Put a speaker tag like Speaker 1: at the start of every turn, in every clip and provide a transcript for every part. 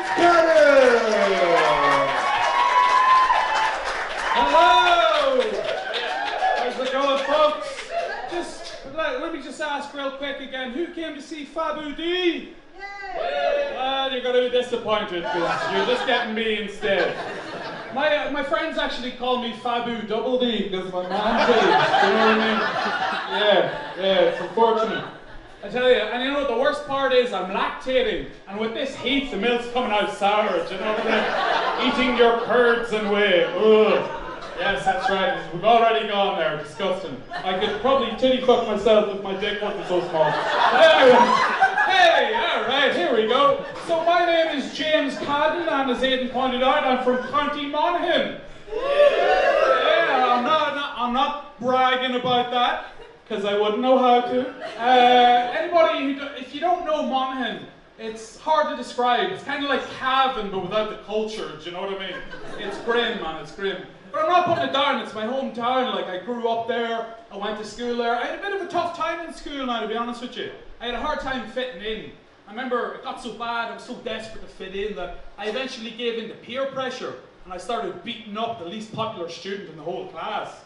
Speaker 1: it's Cadden! Hello! How's it going, folks? Let me just ask real quick again, who came to see Fabu D? Well, you're going to be disappointed because you're just getting me instead. My friends actually call me Fabu Double D because my mom's age, you know what I mean? Yeah, it's unfortunate. I tell you, and you know what the worst part is? I'm lactating, and with this heat, the milk's coming out sour, do you know what I mean? Eating your curds and whey, ugh. Yes, that's right, we've already gone there, disgusting. I could probably titty fuck myself if my dick wasn't so small. Anyway, hey, alright, here we go. So my name is James Cadden, and as Aidan pointed out, I'm from County Monaghan. Yeah, I'm not bragging about that, because I wouldn't know how to. Anybody if you don't know Monaghan, it's hard to describe. It's kind of like Cavan, but without the culture, do you know what I mean? It's grim, man, it's grim. But I'm not putting it down, it's my hometown. Like, I grew up there, I went to school there. I had a bit of a tough time in school now, to be honest with you. I had a hard time fitting in. I remember it got so bad, I was so desperate to fit in that I eventually gave in to peer pressure, and I started beating up the least popular student in the whole class.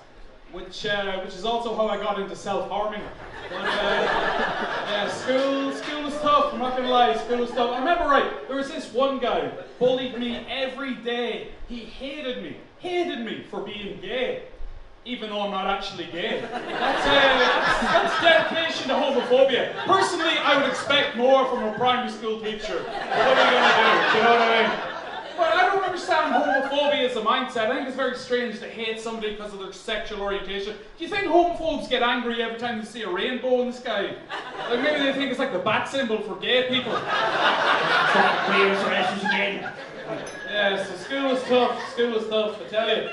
Speaker 1: Which is also how I got into self-harming. But yeah, school was tough, I'm not gonna lie, school was tough. I remember there was this one guy, bullied me every day. He hated me for being gay, even though I'm not actually gay. That's dedication to homophobia. Personally, I would expect more from a primary school teacher. But what are you gonna do, you know what I mean? But I don't understand homophobia as a mindset. I think it's very strange to hate somebody because of their sexual orientation. Do you think homophobes get angry every time they see a rainbow in the sky? Like maybe they think it's like the bat symbol for gay people. Yeah, so school was tough, I tell you.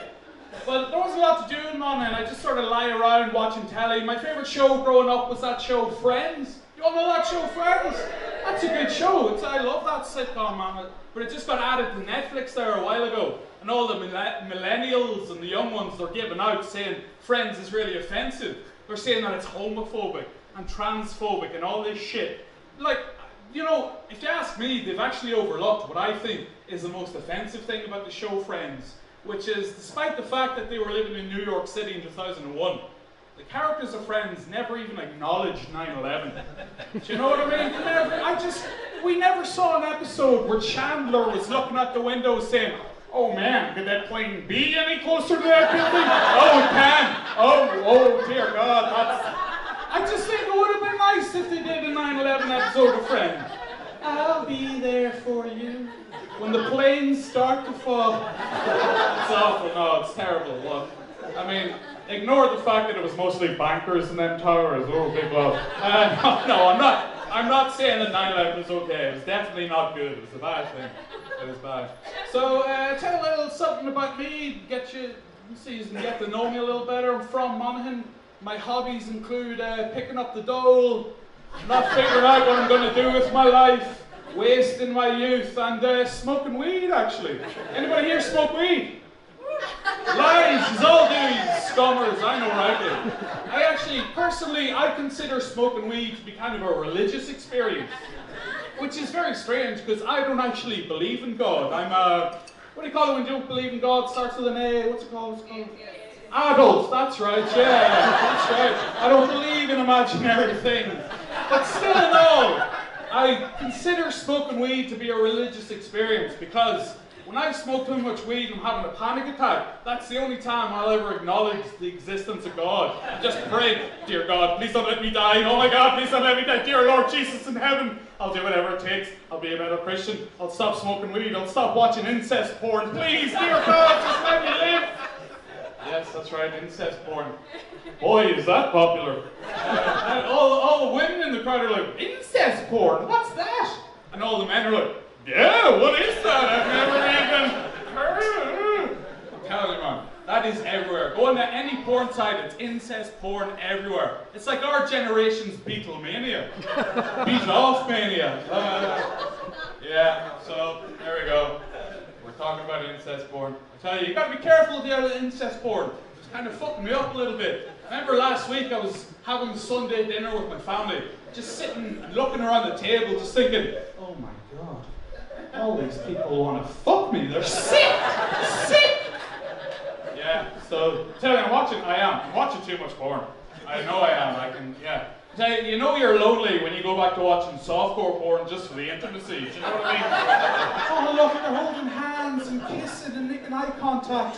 Speaker 1: But there wasn't a lot to do in Monaghan. I just sort of lie around watching telly. My favourite show growing up was that show Friends. You all know that show Friends? That's a good show. I love that sitcom, man. But it just got added to Netflix there a while ago. And all the millennials and the young ones, they're giving out saying Friends is really offensive. They're saying that it's homophobic and transphobic and all this shit. Like, you know, if you ask me, they've actually overlooked what I think is the most offensive thing about the show Friends, which is, despite the fact that they were living in New York City in 2001, the characters of Friends never even acknowledged 9/11. Do you know what I mean? We never saw an episode where Chandler was looking at the window saying, "Oh man, could that plane be any closer to that building? Oh, it can. Oh dear God, I just think it would have been nice if they did a 9/11 episode of Friends. I'll be there for you when the planes start to fall." It's awful, no, it's terrible. Look, I mean, ignore the fact that it was mostly bankers in them towers. Oh, big love. No, I'm not saying that 9/11 was okay. It was definitely not good. It was a bad thing. It was bad. So, tell a little something about me, get you so you can get to know me a little better. I'm from Monaghan. My hobbies include picking up the dole, not figuring out what I'm going to do with my life, wasting my youth, and smoking weed, actually. Anybody here smoke weed? Lies, you all do, you scummers, I know rightly. Personally, I consider smoking weed to be kind of a religious experience, which is very strange because I don't actually believe in God. I'm what do you call it when you don't believe in God? Starts with an A, what's it called? Adult, that's right, yeah, that's right. I don't believe in imaginary things. But still in all, I consider smoking weed to be a religious experience because when I smoke too much weed and I'm having a panic attack, that's the only time I'll ever acknowledge the existence of God. I just pray, "Dear God, please don't let me die. Oh my God, please don't let me die. Dear Lord Jesus in heaven, I'll do whatever it takes. I'll be a better Christian. I'll stop smoking weed. I'll stop watching incest porn. Please, dear God, just let me live." Yes, that's right, incest porn. Boy, is that popular. And all the women in the crowd are like, "Incest porn? What's that?" And all the men are like, "Yeah, what is that? I've never even..." I'm telling you, man, that is everywhere. Go into any porn site, it's incest porn everywhere. It's like our generation's Beatlemania. Beat off mania. Yeah, so there we go. We're talking about incest porn. I tell you, you gotta be careful with the other incest porn. It's kind of fucking me up a little bit. I remember last week I was having Sunday dinner with my family, just sitting and looking around the table, just thinking, "Oh my God, All these people want to fuck me. They're sick! Sick! Yeah, so, tell you, I'm watching too much porn. I know I am, yeah. Tell you, you know you're lonely when you go back to watching softcore porn just for the intimacy. Do you know what I mean? Oh, look, they're holding hands and kissing and making eye contact.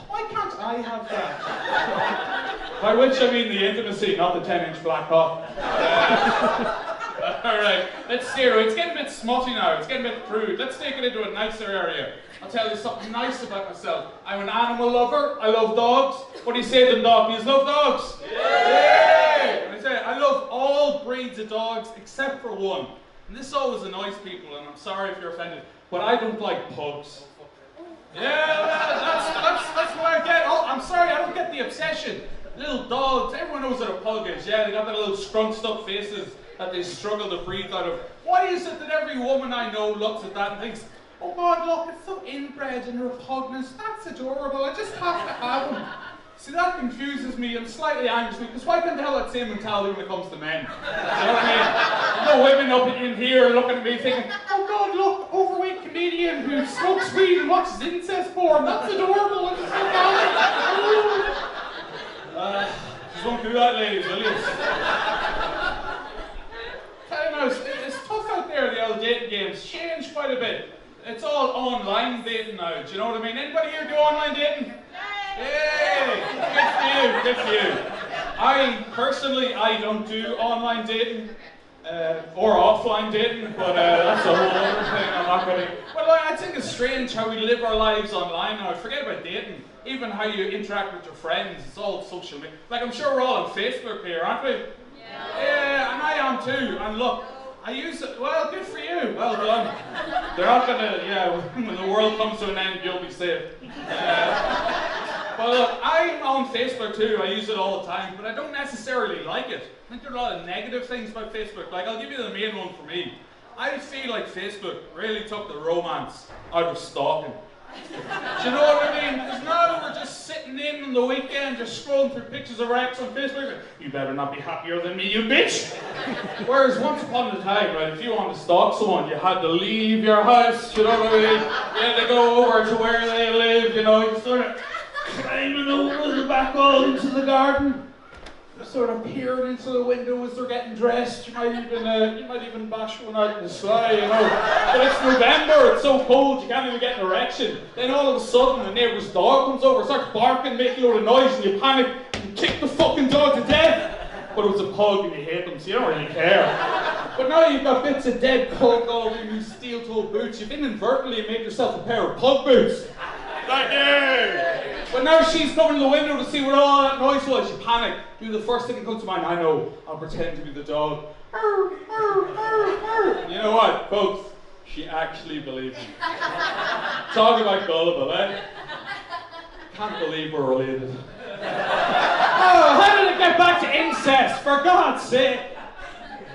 Speaker 1: Why can't I have that? By which I mean the intimacy, not the 10-inch black cock. Alright, let's steer. It's getting a bit smutty now, it's getting a bit crude. Let's take it into a nicer area. I'll tell you something nice about myself. I'm an animal lover, I love dogs. What do you say to them, dog? You love dogs? Yeah! I say, I love all breeds of dogs except for one. And this always annoys people, and I'm sorry if you're offended, but I don't like pugs. Yeah, that's what I get. Oh, I'm sorry, I don't get the obsession. Little dogs, everyone knows what a pug is. Yeah, they got their little scrunched up faces that they struggle to breathe out of. Why is it that every woman I know looks at that and thinks, oh God, look, it's so inbred and repugnant. That's adorable. I just have to have them. See, that confuses me and slightly angers me, because why can't they have that same mentality when it comes to men? You know what I mean? No women up in here looking at me thinking, oh God, look, overweight comedian who smokes weed and watches incest porn. That's adorable. I'm just so bad. Just won't do that, ladies, will you? Tell you now, it's tough out there, the old dating games. Changed quite a bit. It's all online dating now, do you know what I mean? Anybody here do online dating? Yay! Good for you. I don't do online dating, or offline dating, but that's a whole other thing. I'm not going to. Well, I think it's strange how we live our lives online now. Forget about dating. Even how you interact with your friends, it's all social media. Like, I'm sure we're all on Facebook here, aren't we? Yeah, and I am too. And look, I use it. Well, good for you. Well done. They're not going to, when the world comes to an end, you'll be safe. Well, look, I'm on Facebook too. I use it all the time, but I don't necessarily like it. I think there are a lot of negative things about Facebook. Like, I'll give you the main one for me. I feel like Facebook really took the romance out of stalking. Do you know what I mean? Because now we're just sitting in on the weekend, just scrolling through pictures of wrecks on Facebook. You better not be happier than me, you bitch! Whereas once upon a time, right, if you wanted to stalk someone, you had to leave your house, you know what I mean? You had to go over to where they live, you know, you sort of climbing over the back wall into the garden. Sort of peering into the window as they're getting dressed. You might even bash one out in the sky, you know. But it's November, it's so cold, you can't even get an erection. Then all of a sudden, the neighbour's dog comes over, starts barking, making a load of noise, and you panic, and kick the fucking dog to death. But it was a pug and you hate them, so you don't really care. But now you've got bits of dead pug all over your steel-toed boots. You've inadvertently made yourself a pair of pug boots. Like, yeah. But now she's coming to the window to see what all that noise was. You panic. Do the first thing that comes to mind. I know. I'll pretend to be the dog. You know what, folks? She actually believed me. Talk about gullible, eh? Can't believe we're related. Oh, how did it get back to incest? For God's sake!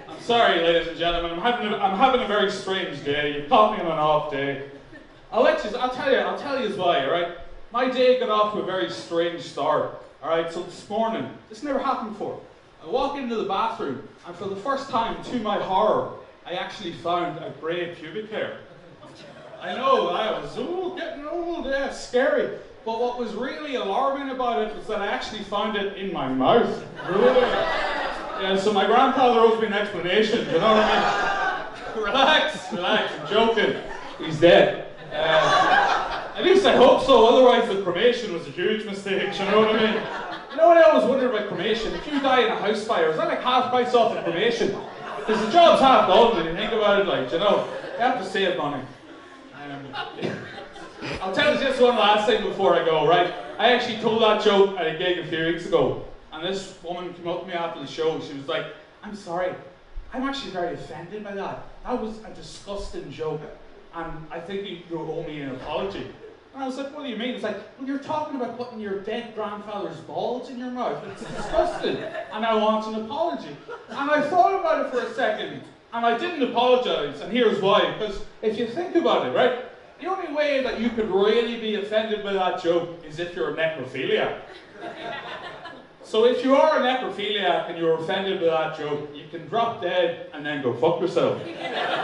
Speaker 1: I'm sorry, ladies and gentlemen. I'm having a very strange day. You caught me on an off day. I'll tell you why, alright? My day got off to a very strange start, alright? So this morning, this never happened before. I walk into the bathroom, and for the first time, to my horror, I actually found a grey pubic hair. I know, I was getting old, yeah, scary. But what was really alarming about it was that I actually found it in my mouth. Really? Yeah, so my grandfather owes me an explanation, you know what I mean? Relax, I'm joking. He's dead. At least I hope so, otherwise the cremation was a huge mistake, you know what I mean? You know what I always wonder about cremation? If you die in a house fire, is that like half price off the cremation? Because the job's half done when you think about it, like, you know, you have to save money. I'll tell you just one last thing before I go, right? I actually told that joke at a gig a few weeks ago, and this woman came up to me after the show, she was like, I'm sorry, I'm actually very offended by that. That was a disgusting joke, and I think you owe me an apology. And I was like, what do you mean? It's like, well, you're talking about putting your dead grandfather's balls in your mouth. It's disgusting. And I want an apology. And I thought about it for a second, and I didn't apologize, and here's why. Because if you think about it, right, the only way that you could really be offended by that joke is if you're a necrophiliac. So if you are a necrophiliac and you're offended by that joke, you can drop dead and then go fuck yourself.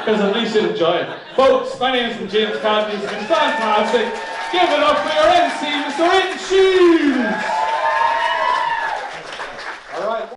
Speaker 1: because at least you'll enjoy it. Folks, my name's James Cadden. It's been fantastic. Give it up for your MC, Mr. Inchi!